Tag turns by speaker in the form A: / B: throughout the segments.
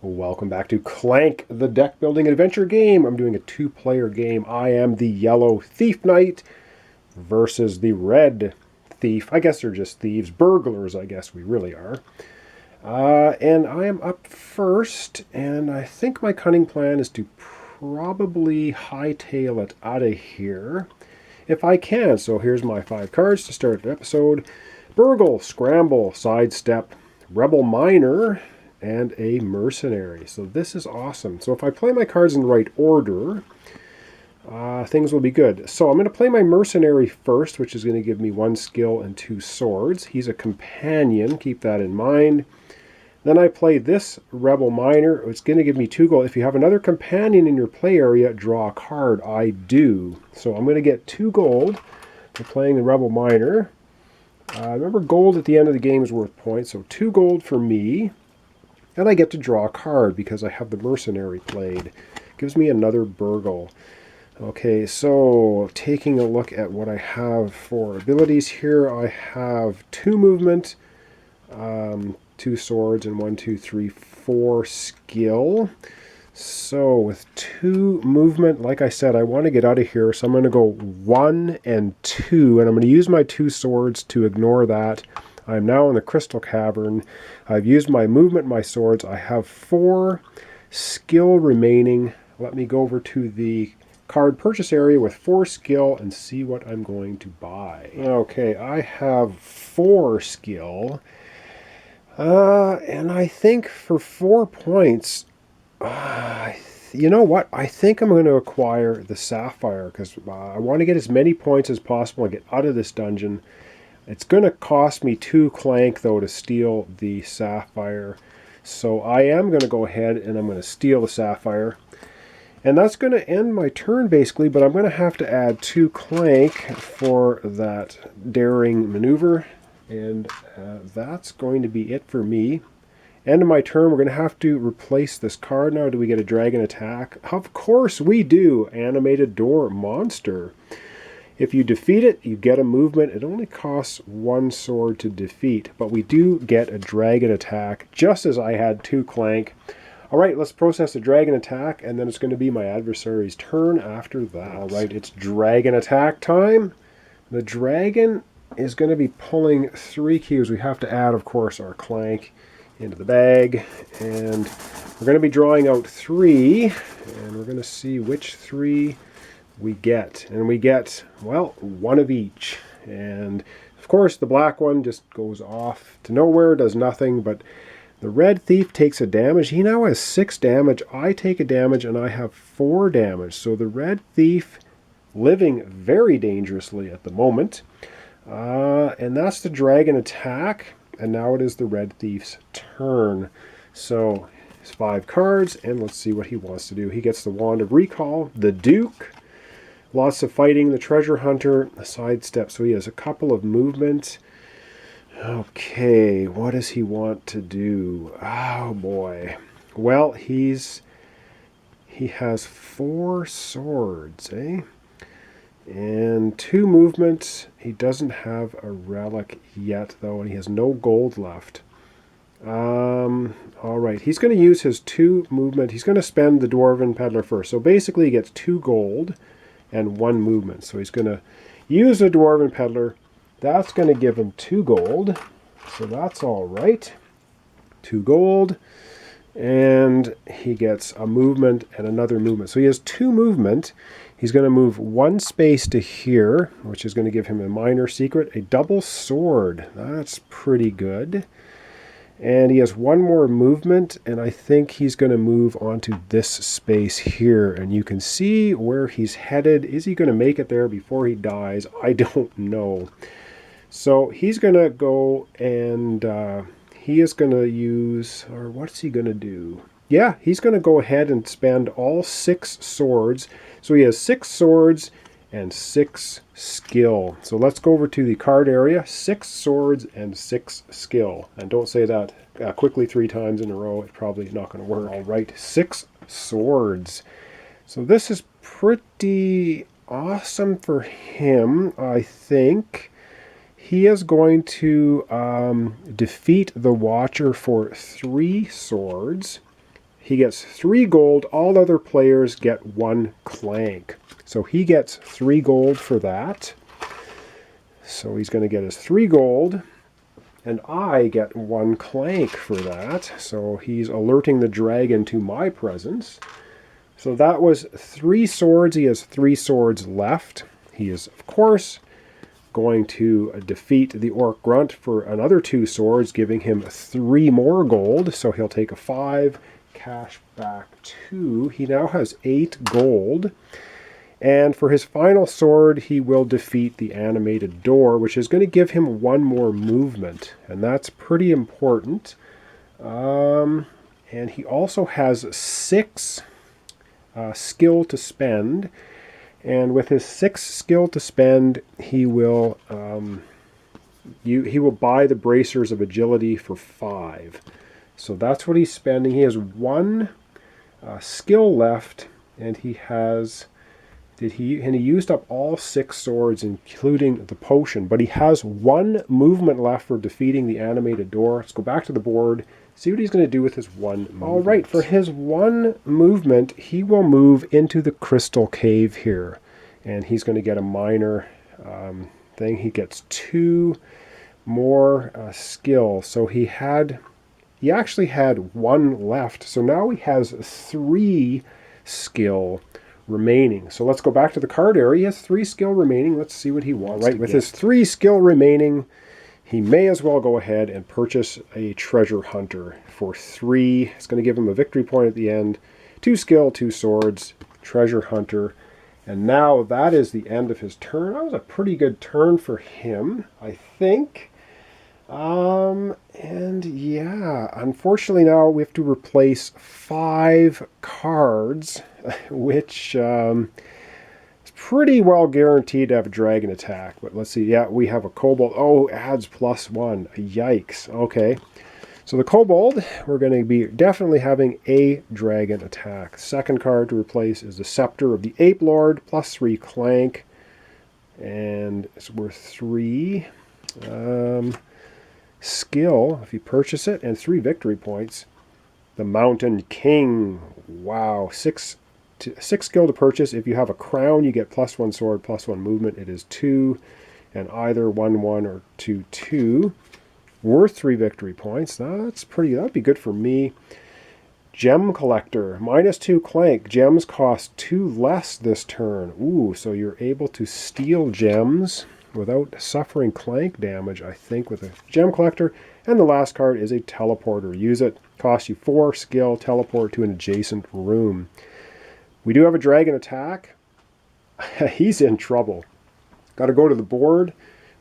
A: Welcome back to Clank, the deck building adventure game. I'm doing a two-player game. I am the yellow thief knight versus the red thief. I guess they're just thieves, burglars, I guess we really are. And I am up first, and I think my cunning plan is to probably hightail it out of here if I can. So here's my 5 cards to start the episode. Burgle, Scramble, Sidestep, Rebel Miner, and a Mercenary. So this is awesome. So if I play my cards in the right order, things will be good. So I'm going to play my Mercenary first, which is going to give me 1 skill and 2 swords. He's a companion, keep that in mind. Then I play this Rebel Miner. It's going to give me 2 gold. If you have another companion in your play area, draw a card. I do. So I'm going to get 2 gold for playing the Rebel Miner. Remember, gold at the end of the game is worth points, so 2 gold for me. And I get to draw a card because I have the Mercenary played. Gives me another Burgle. Okay, so taking a look at what I have for abilities here, I have 2 movement, 2 swords, and 1, 2, 3, 4 skill. So with 2 movement, like I said, I want to get out of here, so I'm going to go 1 and 2, and I'm going to use my 2 swords to ignore that. I'm now in the Crystal Cavern. I've used my movement, my swords. I have 4 skill remaining. Let me go over to the card purchase area with 4 skill and see what I'm going to buy. Okay, I have 4 skill. And I think for 4 points, you know what? I think I'm going to acquire the Sapphire because I want to get as many points as possible and get out of this dungeon. It's going to cost me 2 Clank, though, to steal the Sapphire. So I am going to go ahead and I'm going to steal the Sapphire. And that's going to end my turn, basically, but I'm going to have to add 2 Clank for that daring maneuver. And that's going to be it for me. End of my turn, we're going to have to replace this card now. Do we get a dragon attack? Of course we do. Animated door monster. If you defeat it, you get a movement. It only costs 1 sword to defeat, but we do get a dragon attack, just as I had 2 Clank. All right, let's process the dragon attack, and then it's going to be my adversary's turn after that. All right, it's dragon attack time. The dragon is going to be pulling 3 cubes. We have to add, of course, our Clank into the bag, and we're going to be drawing out 3, and we're going to see which 3 we get. And we get, well, 1 of each. And of course the black one just goes off to nowhere, does nothing, but the red thief takes a damage. He now has 6 damage. I take a damage and I have 4 damage. So the red thief living very dangerously at the moment. And that's the dragon attack. And now it is the red thief's turn. So it's 5 cards, and let's see what he wants to do. He gets the Wand of Recall, the Duke, lots of fighting, the Treasure Hunter, the Sidestep. So he has a couple of movement. Okay, what does he want to do? Oh boy. Well, he has 4 swords, eh? And 2 movements. He doesn't have a relic yet, though, and he has no gold left. All right, he's going to use his 2 movement. He's going to spend the Dwarven Peddler first. So basically he gets 2 gold and 1 movement. So he's going to use the Dwarven Peddler. That's going to give him 2 gold. So that's all right. 2 gold. And he gets a movement and another movement. So he has 2 movement. He's going to move 1 space to here, which is going to give him a minor secret. A double sword. That's pretty good. And he has 1 more movement, and I think he's going to move onto this space here. And you can see where he's headed. Is he going to make it there before he dies? I don't know. So he's going to go and he is going to use, or what's he going to do? Yeah, he's going to go ahead and spend all 6 swords. So he has 6 swords and 6 skill. So let's go over to the card area. 6 swords and 6 skill. And don't say that quickly 3 times in a row. It's probably not going to work. All right, 6 swords. So this is pretty awesome for him, I think. He is going to defeat the Watcher for 3 swords. he gets 3 gold. All other players get 1 clank. So he gets 3 gold for that. So he's going to get his 3 gold. And I get 1 clank for that. So he's alerting the dragon to my presence. So that was 3 swords. He has 3 swords left. He is, of course, going to defeat the Orc Grunt for another 2 swords, giving him 3 more gold. So he'll take a 5, cash back 2. He now has 8 gold. And for his final sword, he will defeat the animated door, which is going to give him 1 more movement. And that's pretty important. And he also has 6 skill to spend. And with his 6 skill to spend, he will buy the Bracers of Agility for 5. So that's what he's spending. He has 1 skill left, and he has he used up all 6 swords, including the potion. But he has 1 movement left for defeating the animated door. Let's go back to the board. See what he's going to do with his 1 movement. All right, for his 1 movement, he will move into the crystal cave here. And he's going to get a minor thing. He gets 2 more skill. So he actually had 1 left. So now he has 3 skill remaining. So let's go back to the card area. He has 3 skill remaining. Let's see what he wants. Right, with his 3 skill remaining, he may as well go ahead and purchase a treasure hunter for 3. It's going to give him a victory point at the end. 2 skill, 2 swords, treasure hunter. And now that is the end of his turn. That was a pretty good turn for him, I think. And yeah, unfortunately now we have to replace 5 cards, which is pretty well guaranteed to have a dragon attack. But let's see. Yeah, we have a kobold. Oh, adds +1. Yikes. Okay. So the kobold, we're going to be definitely having a dragon attack. Second card to replace is the Scepter of the Ape Lord, +3 clank. And it's worth 3 skill if you purchase it, and 3 victory points. The Mountain King. Wow. 6 skill to purchase. If you have a crown, you get +1 sword, +1 movement. It is 2, and either 1/1 or 2/2. Worth 3 victory points. That'd be good for me. Gem Collector, -2 clank. Gems cost 2 less this turn. Ooh, so you're able to steal gems without suffering clank damage, I think, with a Gem Collector. And the last card is a Teleporter. Use it. Costs you 4 skill, teleport to an adjacent room. We do have a dragon attack. He's in trouble. Got to go to the board.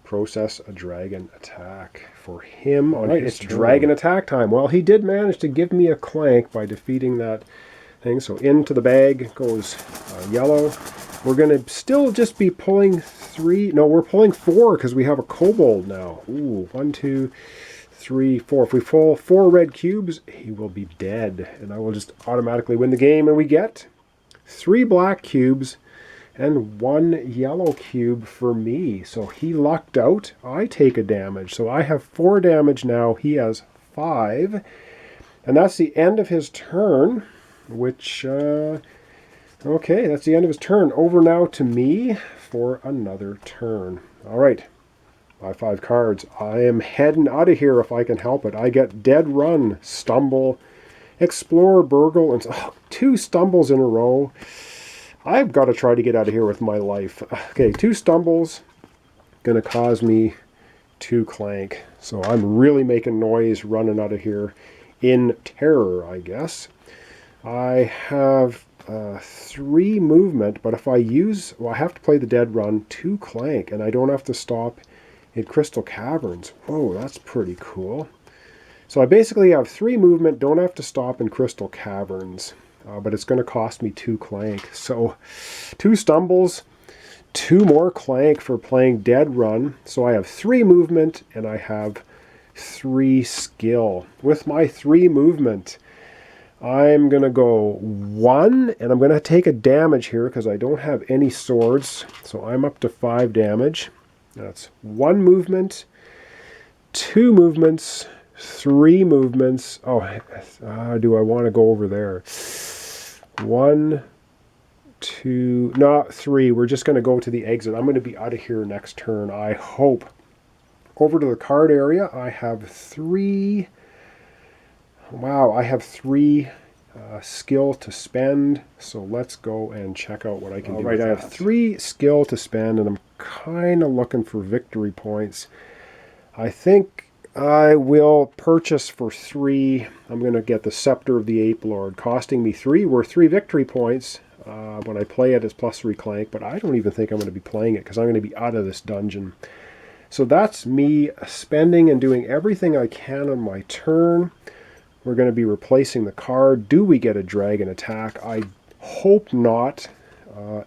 A: Process a dragon attack for him on his turn. It's dragon attack time. Well, he did manage to give me a clank by defeating that thing. So into the bag goes yellow. We're going to still just be pulling 3. No, we're pulling 4 because we have a kobold now. Ooh, 1, 2, 3, 4. If we pull 4 red cubes, he will be dead. And I will just automatically win the game. And we get 3 black cubes and 1 yellow cube for me. So he lucked out. I take a damage. So I have 4 damage now. He has 5. And that's the end of his turn, which, okay, that's the end of his turn. Over now to me for another turn. All right, my 5 cards. I am heading out of here if I can help it. I get Dead Run, Stumble, Explore, Burgle, and 2 stumbles in a row. I've got to try to get out of here with my life. Okay, 2 stumbles, going to cause me 2 clank. So I'm really making noise running out of here in terror, I guess. I have 3 movement, but if I use, well, I have to play the Dead Run, 2 clank, and I don't have to stop in Crystal Caverns. Whoa, that's pretty cool. So I basically have 3 movement, don't have to stop in Crystal Caverns. But it's going to cost me 2 clank. So 2 stumbles, 2 more clank for playing Dead Run. So I have 3 movement and I have 3 skill. With my 3 movement, I'm going to go 1, and I'm going to take a damage here because I don't have any swords. So I'm up to 5 damage. That's 1 movement, 2 movements, 3 movements. Oh, do I want to go over there? 1, 2, not 3. We're just going to go to the exit. I'm going to be out of here next turn, I hope. Over to the card area, I have 3. Wow, I have 3 skill to spend. So let's go and check out what I can do. Right, I have 3 skill to spend, and I'm kind of looking for victory points. I think I will purchase for 3. I'm going to get the Scepter of the Ape Lord, costing me 3. Worth 3 victory points. When I play it, it's +3 Clank, but I don't even think I'm going to be playing it because I'm going to be out of this dungeon. So that's me spending and doing everything I can on my turn. We're going to be replacing the card. Do we get a dragon attack? I hope not,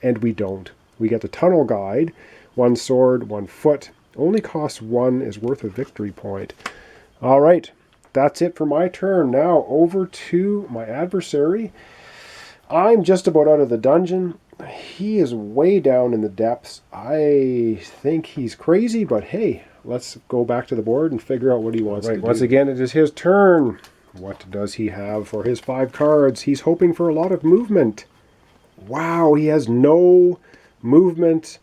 A: and we don't. We get the Tunnel Guide. 1 sword, 1 foot. Only costs 1, is worth a victory point. All right, that's it for my turn. Now over to my adversary. I'm just about out of the dungeon. He is way down in the depths. I think he's crazy, but hey, let's go back to the board and figure out what he wants to do. Once again, it is his turn. What does he have for his 5 cards? He's hoping for a lot of movement. Wow, he has no movement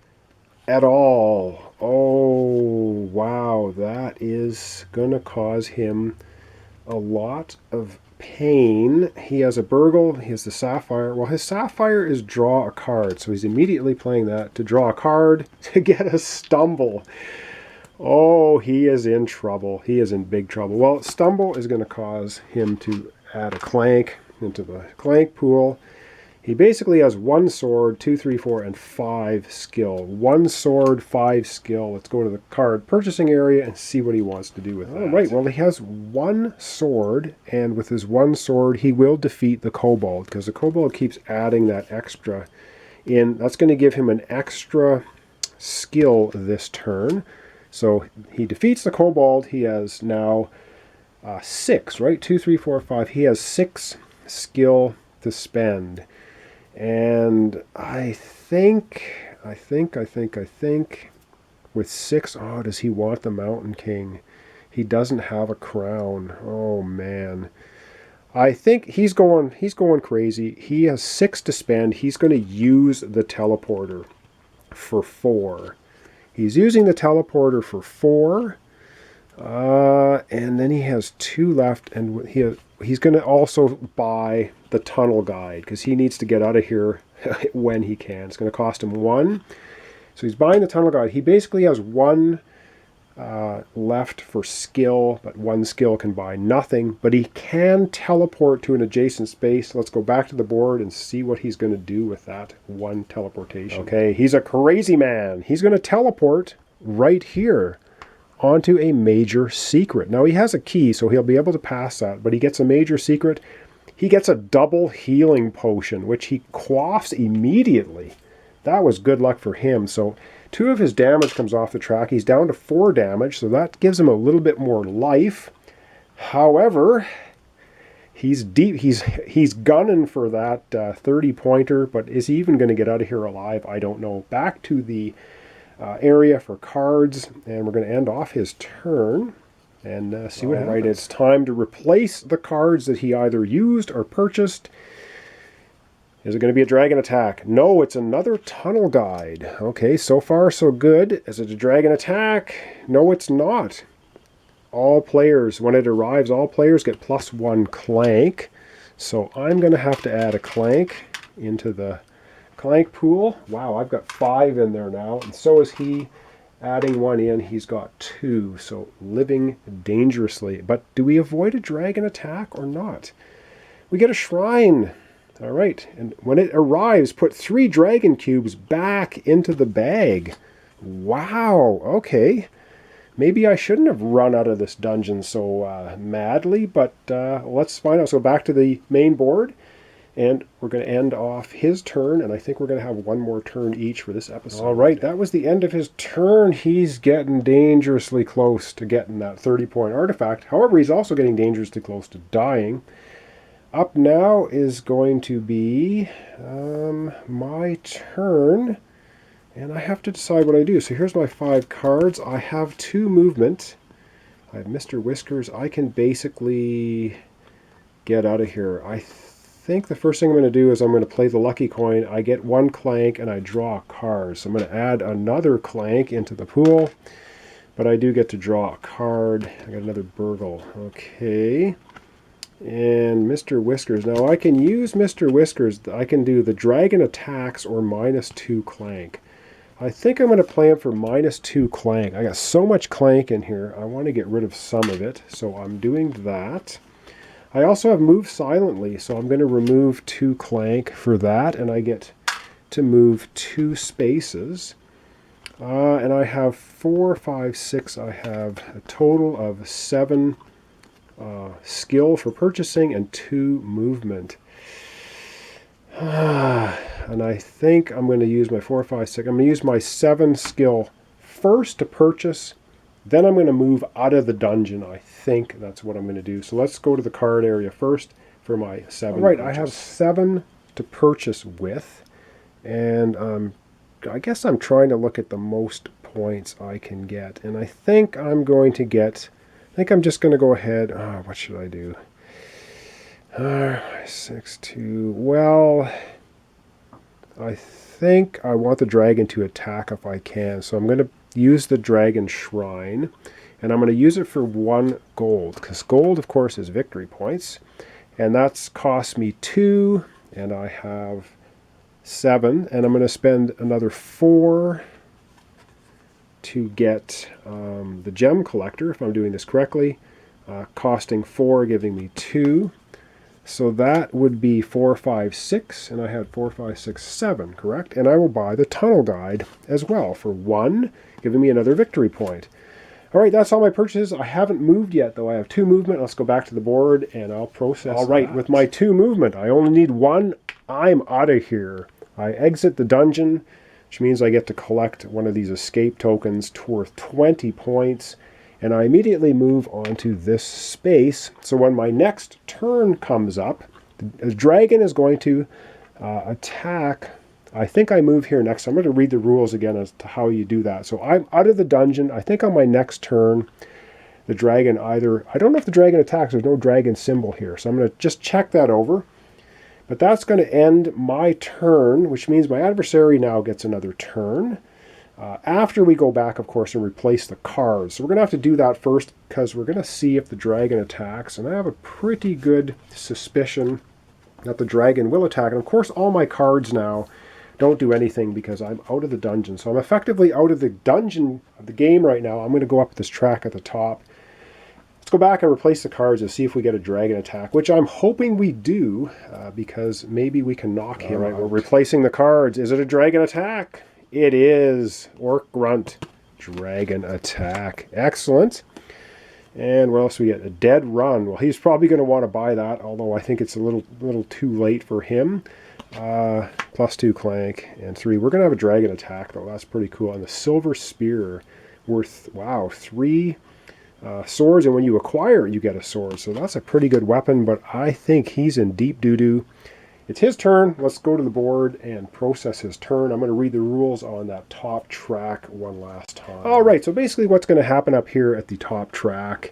A: at all. Oh, wow, that is going to cause him a lot of pain. He has a burgle, he has the sapphire. Well, his sapphire is draw a card, so he's immediately playing that to draw a card to get a stumble. Oh, he is in trouble. He is in big trouble. Well, stumble is going to cause him to add a clank into the clank pool. He basically has 1 sword, 2, 3, 4, and 5 skill. 1 sword, 5 skill. Let's go to the card purchasing area and see what he wants to do with that. All right, well, he has 1 sword, and with his 1 sword, he will defeat the kobold, because the kobold keeps adding that extra in. That's going to give him an extra skill this turn. So he defeats the kobold. He has now 6, right? 2, 3, 4, 5. He has 6 skill to spend. And I think with 6, oh, does he want the Mountain King? He doesn't have a crown. Oh man. I think he's going crazy. He has 6 to spend. He's going to use the teleporter for 4. He's using the teleporter for 4. And then he has 2 left, and he's going to also buy the Tunnel Guide because he needs to get out of here when he can. It's going to cost him 1. So he's buying the Tunnel Guide. He basically has 1 left for skill, but 1 skill can buy nothing. But he can teleport to an adjacent space. Let's go back to the board and see what he's going to do with that 1 teleportation. Okay, he's a crazy man. He's going to teleport right here onto a major secret. Now he has a key, so he'll be able to pass that, but he gets a major secret. He gets a double healing potion, which he quaffs immediately. That was good luck for him. So 2 of his damage comes off the track. He's down to 4 damage, so that gives him a little bit more life. However, he's deep. He's gunning for that 30-pointer, but is he even going to get out of here alive? I don't know. Back to the area for cards, and we're going to end off his turn and see what happens. Right, it's time to replace the cards that he either used or purchased. Is it going to be a dragon attack? No, it's another Tunnel Guide. Okay, so far so good. Is it a dragon attack? No, it's not. All players, when it arrives, all players get +1 Clank. So I'm going to have to add a Clank into the Clank pool. Wow, I've got 5 in there now, and so is he. Adding 1 in, he's got 2, so living dangerously. But do we avoid a dragon attack or not? We get a shrine. All right, and when it arrives, put 3 dragon cubes back into the bag. Wow, okay. Maybe I shouldn't have run out of this dungeon so madly, but let's find out. So back to the main board. And we're going to end off his turn, and I think we're going to have 1 more turn each for this episode. All right, that was the end of his turn. He's getting dangerously close to getting that 30-point artifact. However, he's also getting dangerously close to dying. Up now is going to be my turn, and I have to decide what I do. So here's my 5 cards. I have 2 movement. I have Mr. Whiskers. I can basically get out of here. I think the first thing I'm going to do is I'm going to play the lucky coin. I get one Clank and I draw a card. So I'm going to add another Clank into the pool. But I do get to draw a card. I got another Burgle. Okay. And Mr. Whiskers. Now I can use Mr. Whiskers. I can do the dragon attacks or -2 Clank. I think I'm going to play him for -2 Clank. I got so much Clank in here. I want to get rid of some of it. So I'm doing that. I also have Move Silently. So I'm going to remove 2 Clank for that. And I get to move 2 spaces. And I have 4, 5, 6. I have a total of 7 skill for purchasing and 2 movement. And I think I'm going to use my 4, 5, 6. I'm going to use my 7 skill first to purchase. Then I'm going to move out of the dungeon. I think that's what I'm going to do. So let's go to the card area first for my 7. All right, purchase. I have 7 to purchase with. And I guess I'm trying to look at the most points I can get. And I think I'm going to get... I think I'm just going to go ahead. What should I do? 6, 2. Well, I think I want the dragon to attack if I can. So I'm going to use the dragon shrine. And I'm going to use it for 1 gold. Because gold, of course, is victory points. And that's cost me 2. And I have 7. And I'm going to spend another 4 to get the gem collector, if I'm doing this correctly, costing 4, giving me 2. So that would be 4, 5, 6, and I had 4, 5, 6, 7, correct? And I will buy the tunnel guide as well for 1, giving me another victory point. All right, that's all my purchases. I haven't moved yet, though. I have 2 movement. Let's go back to the board, and I'll process All right, that. With my 2 movement, I only need 1. I'm out of here. I exit the dungeon, which means I get to collect one of these escape tokens worth 20 points. And I immediately move on to this space. So when my next turn comes up, the dragon is going to attack. I think I move here next. I'm going to read the rules again as to how you do that. So I'm out of the dungeon. I think on my next turn, the dragon either... I don't know if the dragon attacks. There's no dragon symbol here. So I'm going to just check that over. But that's going to end my turn, which means my adversary now gets another turn. After we go back, of course, and replace the cards. So we're going to have to do that first because we're going to see if the dragon attacks. And I have a pretty good suspicion that the dragon will attack. And of course, all my cards now don't do anything because I'm out of the dungeon. So I'm effectively out of the dungeon of the game right now. I'm going to go up this track at the top. Let's go back and replace the cards and see if we get a dragon attack, which I'm hoping we do because maybe we can knock him out. We're replacing the cards. Is it a dragon attack? It is. Orc Grunt. Dragon attack. Excellent. And what else we get? A dead run. Well, he's probably going to want to buy that, although I think it's a little too late for him. +2 Clank and 3. We're going to have a dragon attack, though. That's pretty cool. And the silver spear worth, wow, 3 swords. And when you acquire it, you get a sword. So that's a pretty good weapon, but I think he's in deep doo-doo. It's his turn. Let's go to the board and process his turn. I'm going to read the rules on that top track one last time. All right, so basically what's going to happen up here at the top track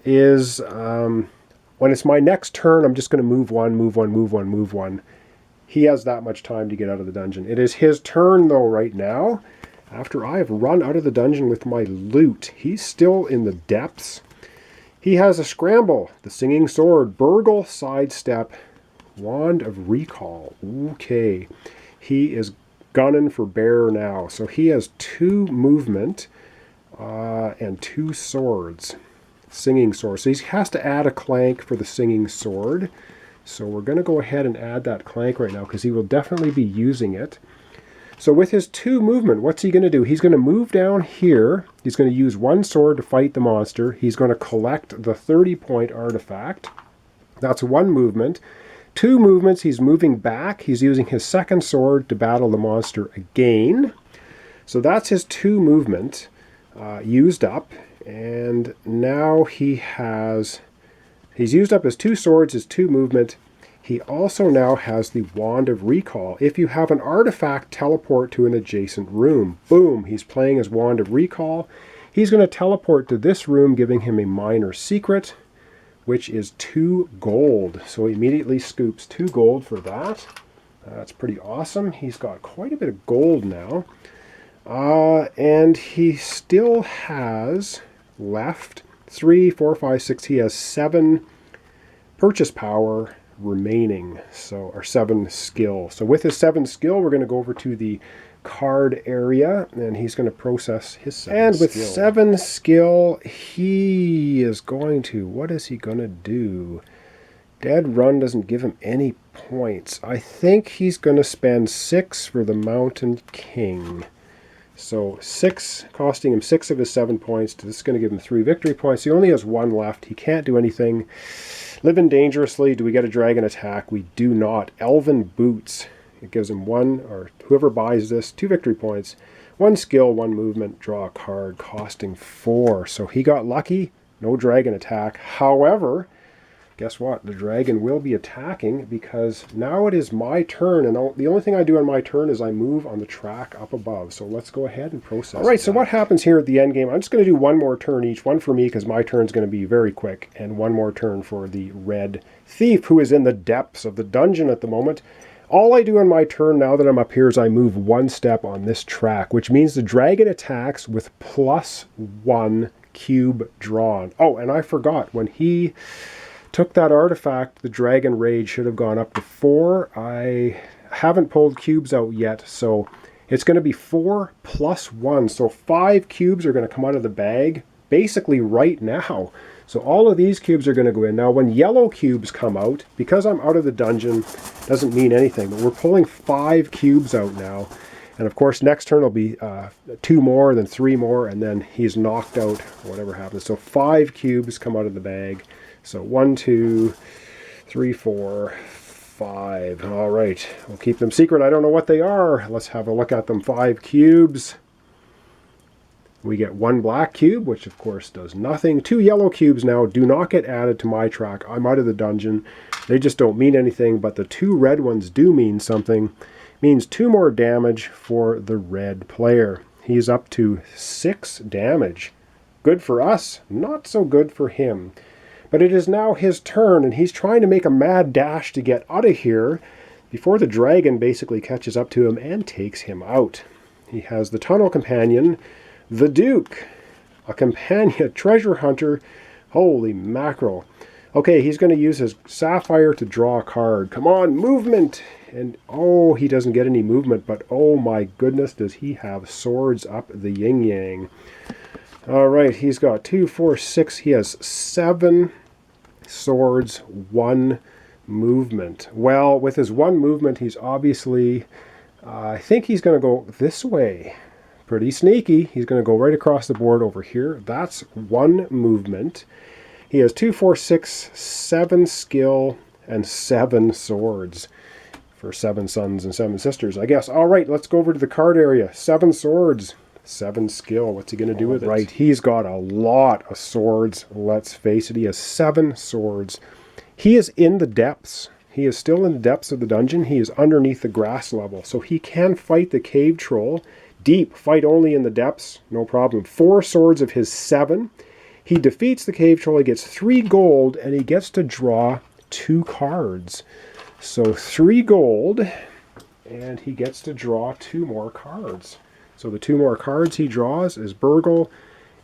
A: is when it's my next turn, I'm just going to move 1, move 1, move 1, move 1. He has that much time to get out of the dungeon. It is his turn, though, right now. After I have run out of the dungeon with my loot, he's still in the depths. He has a scramble, the singing sword, burgle, sidestep, Wand of Recall. Okay. He is gunning for bear now. So he has 2 movement and 2 swords. Singing sword. So he has to add a Clank for the singing sword. So we're going to go ahead and add that Clank right now because he will definitely be using it. So with his 2 movement, what's he going to do? He's going to move down here. He's going to use 1 sword to fight the monster. He's going to collect the 30-point artifact. That's 1 movement. 2 movements, he's moving back. He's using his 2nd sword to battle the monster again. So that's his 2 movement used up. And now he's used up his 2 swords, his 2 movement. He also now has the Wand of Recall. If you have an artifact, teleport to an adjacent room. Boom, he's playing his Wand of Recall. He's going to teleport to this room, giving him a minor secret, which is 2 gold. So he immediately scoops 2 gold for that. That's pretty awesome. He's got quite a bit of gold now. And he still has left 3, 4, 5, 6. He has 7 purchase power remaining, so, or 7 skill. So with his 7 skill, we're going to go over to the card area, and he's going to process his 7 skill. And with 7 skill, he is going to, what is he going to do? Dead Run doesn't give him any points. I think he's going to spend 6 for the Mountain King. So 6, costing him 6 of his 7 points. This is going to give him 3 victory points. He only has 1 left. He can't do anything. Living dangerously. Do we get a dragon attack? We do not. Elven Boots. It gives him 1, or whoever buys this, 2 victory points. 1 skill, 1 movement, draw a card, costing 4. So he got lucky. No dragon attack. However, guess what? The dragon will be attacking because now it is my turn, and the only thing I do on my turn is I move on the track up above. So let's go ahead and process. All right, so what happens here at the end game? I'm just going to do 1 more turn each, 1 for me because my turn is going to be very quick, and 1 more turn for the red thief who is in the depths of the dungeon at the moment. All I do on my turn now that I'm up here is I move 1 step on this track, which means the dragon attacks with +1 cube drawn. Oh, and I forgot, when he took that artifact, the Dragon Rage should have gone up to 4. I haven't pulled cubes out yet, so it's going to be 4 + 1. So 5 cubes are going to come out of the bag basically right now. So all of these cubes are going to go in. Now when yellow cubes come out, because I'm out of the dungeon, doesn't mean anything, but we're pulling 5 cubes out now. And of course next turn will be 2 more, then 3 more, and then he's knocked out, whatever happens. So 5 cubes come out of the bag. So 1, 2, 3, 4, 5. All right, we'll keep them secret. I don't know what they are. Let's have a look at them. 5 cubes. We get 1 black cube, which of course does nothing. 2 yellow cubes now do not get added to my track. I'm out of the dungeon. They just don't mean anything, but the 2 red ones do mean something. Means 2 more damage for the red player. He's up to 6 damage. Good for us, not so good for him. But it is now his turn, and he's trying to make a mad dash to get out of here before the dragon basically catches up to him and takes him out. He has the tunnel companion, the Duke, a companion, treasure hunter. Holy mackerel. Okay, he's going to use his sapphire to draw a card. Come on, movement! And oh, he doesn't get any movement, but oh my goodness, does he have swords up the yin-yang. All right, he's got 2, 4, 6. He has 7 swords, 1 movement. Well, with his 1 movement, he's obviously, I think he's going to go this way. Pretty sneaky. He's going to go right across the board over here. That's 1 movement. He has 2, 4, 6, 7 skill, and 7 swords for 7 sons and 7 sisters, I guess. All right, let's go over to the card area. 7 swords, 7 skill. What's he going to do with it? Right, he's got a lot of swords. Let's face it, he has 7 swords. He is in the depths. He is still in the depths of the dungeon. He is underneath the grass level, so he can fight the cave troll. Deep, fight only in the depths, no problem. 4 swords of his 7. He defeats the cave troll, he gets 3 gold, and he gets to draw 2 cards. So 3 gold, and he gets to draw 2 more cards. So the 2 more cards he draws is Burgle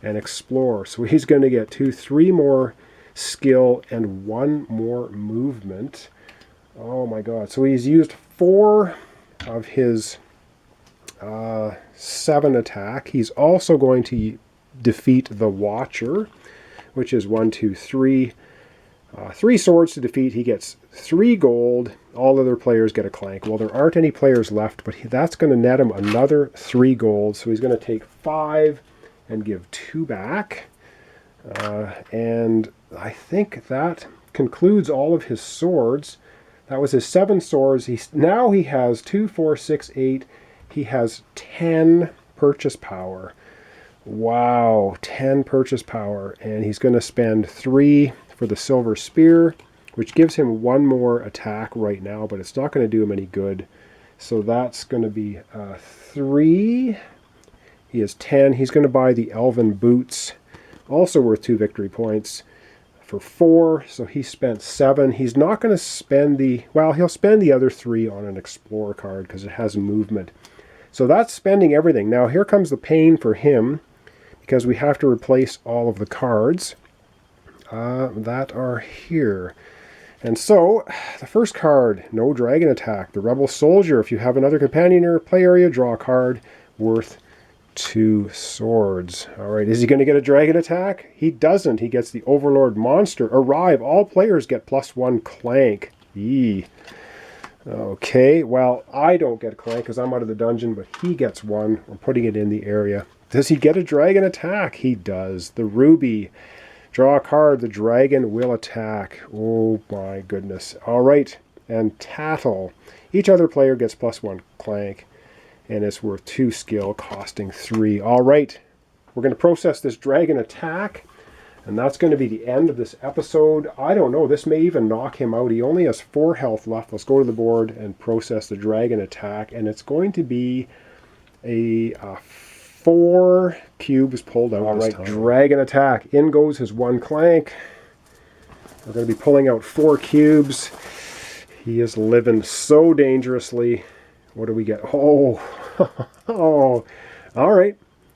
A: and Explore. So he's going to get 3 more skill and 1 more movement. Oh my god. So he's used 4 of his 7 attack. He's also going to defeat the Watcher, which is 1, 2, 3. 3 swords to defeat. He gets 3 gold. All other players get a clank. Well, there aren't any players left, but that's going to net him another 3 gold. So he's going to take 5 and give 2 back. And I think that concludes all of his swords. That was his 7 swords. Now he has 2, 4, 6, 8. He has 10 purchase power. Wow, 10 purchase power. And he's going to spend 3 for the silver spear, which gives him 1 more attack right now, but it's not going to do him any good. So that's going to be 3 He has 10. He's going to buy the Elven Boots, also worth 2 victory points, for 4. So he spent 7. He's not going to spend the... Well, he'll spend the other 3 on an Explorer card because it has movement. So that's spending everything. Now here comes the pain for him, because we have to replace all of the cards that are here. And so, the first card, no dragon attack. The Rebel Soldier. If you have another companion in your play area, draw a card worth 2 swords. Alright, is he going to get a dragon attack? He doesn't. He gets the Overlord Monster. Arrive. All players get +1 Clank. Yee. Okay, well, I don't get Clank because I'm out of the dungeon, but he gets 1. I'm putting it in the area. Does he get a dragon attack? He does. The Ruby. Draw a card. The dragon will attack. Oh my goodness. All right. And Tattle. Each other player gets +1 Clank. And it's worth 2 skill, costing 3. All right. We're going to process this dragon attack. And that's going to be the end of this episode. I don't know. This may even knock him out. He only has 4 health left. Let's go to the board and process the dragon attack. And it's going to be a 4 cubes pulled out. All right, dragon attack. In goes his 1 Clank. We're going to be pulling out 4 cubes. He is living so dangerously. What do we get? Oh, oh. All right.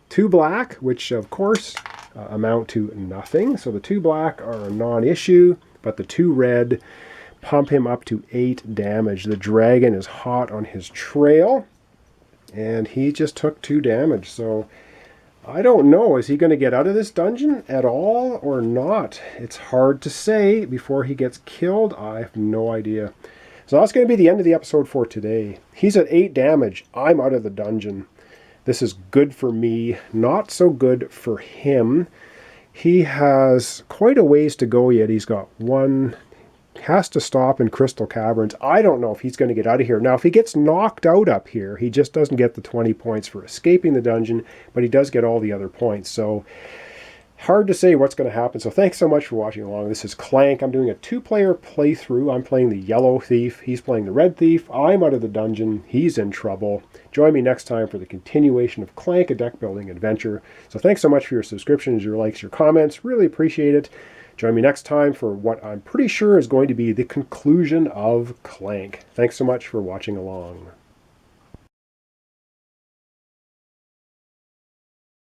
A: 2 black, which of course amount to nothing. So the 2 black are a non-issue, but the 2 red pump him up to 8 damage. The dragon is hot on his trail. And he just took 2 damage, so I don't know. Is he going to get out of this dungeon at all or not? It's hard to say before he gets killed. I have no idea. So that's going to be the end of the episode for today. He's at 8 damage. I'm out of the dungeon. This is good for me, not so good for him. He has quite a ways to go yet. He's got 1... has to stop in Crystal Caverns. I don't know if he's going to get out of here. Now, if he gets knocked out up here, he just doesn't get the 20 points for escaping the dungeon, but he does get all the other points. So, hard to say what's going to happen. So, thanks so much for watching along. This is Clank. I'm doing a 2-player playthrough. I'm playing the Yellow Thief. He's playing the Red Thief. I'm out of the dungeon. He's in trouble. Join me next time for the continuation of Clank, a deck building adventure. So, thanks so much for your subscriptions, your likes, your comments. Really appreciate it. Join me next time for what I'm pretty sure is going to be the conclusion of Clank. Thanks so much for watching along.